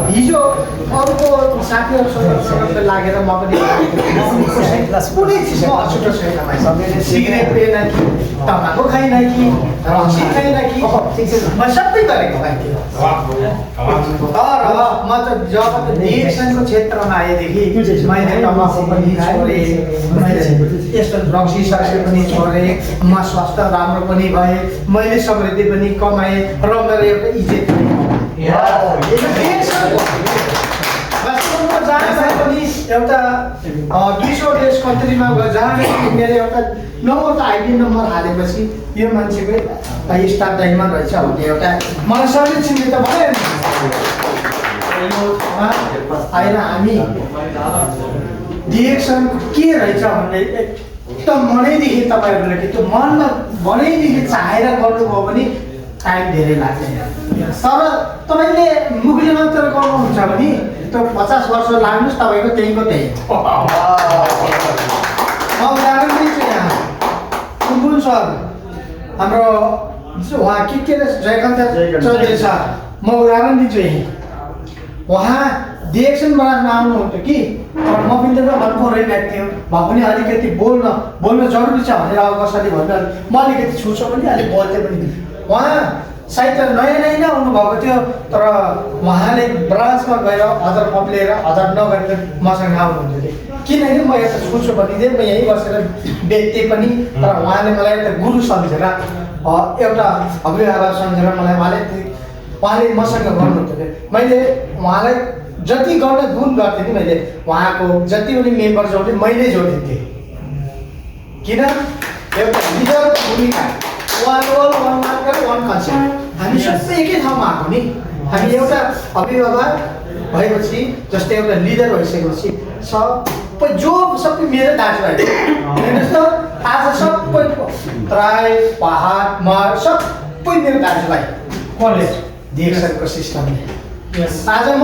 हिजो अरूको साथीहरूसँग लागेर म पनि कुनै चिजमा अछुटो छैन। सिगरेट पिएन कि तमाखु खाइन कि रक्सी खाइन कि म सबै गरेको भाइ। तर म त जब डिएक्सनको क्षेत्रमा आएदेखि मैले तमाखु पनि छोडेँ, मैले यस्तो रक्सी सक्से पनि छोडेँ, म स्वास्थ्य राम्रो पनि भएँ, मैले समृद्धि पनि कमाएँ र मेरो एउटा इज्जत पनि एउटा 200 देश कन्ट्रीमा गएर जहाँ मेरो एउटा नम्बर त आइडी नम्बर हालेपछि यो मान्छेको स्टार डायमन्ड रहेछ भन्ने एउटा मलाई सबैले चिन्ने त भयो होइन। हामी डिएक्सन के रहेछ भन्ने एकदम मनैदेखि तपाईँहरूले कि त्यो मनमा मनैदेखि चाहेर गर्नुभयो भने टाइम धेरै लाग्दैन। तर तपाईँले मुखले मात्र गर्नुहुन्छ भने त्यो 50 वर्ष लाग्नुहोस् तपाईँको त्यहीँको त्यही। म उदाहरण दिन्छु यहाँ कुन सर हाम्रो उहाँ के जयकान्त चौधरी सर, म उदाहरण दिन्छु यहीँ। उहाँ डिएक्सनबाट आउनुहुन्थ्यो कि म पनि त मनपरै व्यक्ति हो भए पनि अलिकति बोल्न जरुरी छ भनेर अब कसैले भन्दा म अलिकति छुछु पनि अलिक बोल्थेँ पनि। उहाँ सायद नयाँ नै आउनुभएको थियो, तर उहाँले ब्रान्चमा गएर हजुर पप लिएर हजुर नगरेर मसँग आउनुहुन्थ्यो कि किनकि म यता छुछु भनिदिएँ, म यहीँ बसेर बेच्थेँ पनि। तर उहाँले मलाई एउटा गुरु सम्झेर एउटा अभिभावक सम्झेर उहाँले मसँग गर्नुहुन्थ्यो कि मैले उहाँलाई जति गर्न गुण गर्थेँ नि मैले उहाँको जति पनि मेम्बर जोड्ने मैले जोडिन्थेँ। किन एउटा लिडरको भूमिका वान मार्कर वान कन्सेप्ट, हामी सबै एकै ठाउँमा आएको नि। हामी एउटा अभिभावक भएपछि जस्तै एउटा लिडर भइसकेपछि सबै मेरो दाजुभाइ हेर्नुहोस् त, आज सबै तराई पहाड मार सबै मेरो दाजुभाइ कलेज डिएक्सनको सिस्टमले। आज म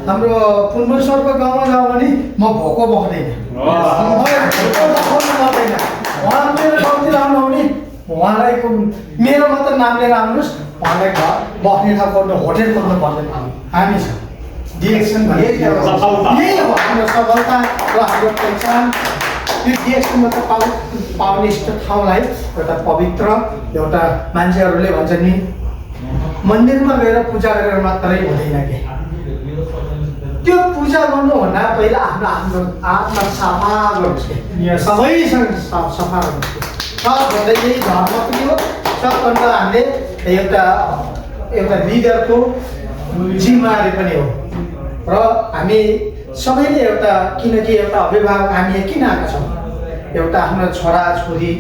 हाम्रो पुनबुलसरको गाउँमा जाउँ भने म भोको बस्दैन, उहाँ मेरो गाउँतिर आउनु भने उहाँलाई मेरो मात्र नाम लिएर आउनुहोस्, उहाँलाई घर बस्ने ठाउँ गर्नु होटेल गर्नु पर्दैन। हामी छ डिएक्सन यही हो हाम्रो सफलता र हाम्रो पहिचान। त्यो डिएक्सनमा त पाउने यस्तो ठाउँलाई एउटा पवित्र एउटा मान्छेहरूले भन्छ नि मन्दिरमा गएर पूजा गरेर मात्रै हुँदैन कि त्यो पूजा गर्नुभन्दा पहिला आफ्नो आत्मा सफा गर्नुहोस् कि सबैसँग सफा गर्नुहोस्। सबभन्दा यही धर्म पनि हो, सबभन्दा हामीले एउटा लिडरको जिम्मेवारी पनि हो। र हामी सबैले एउटा किनकि एउटा अभिभावक हामी किन आएका छौँ, एउटा हाम्रो छोरा छोरी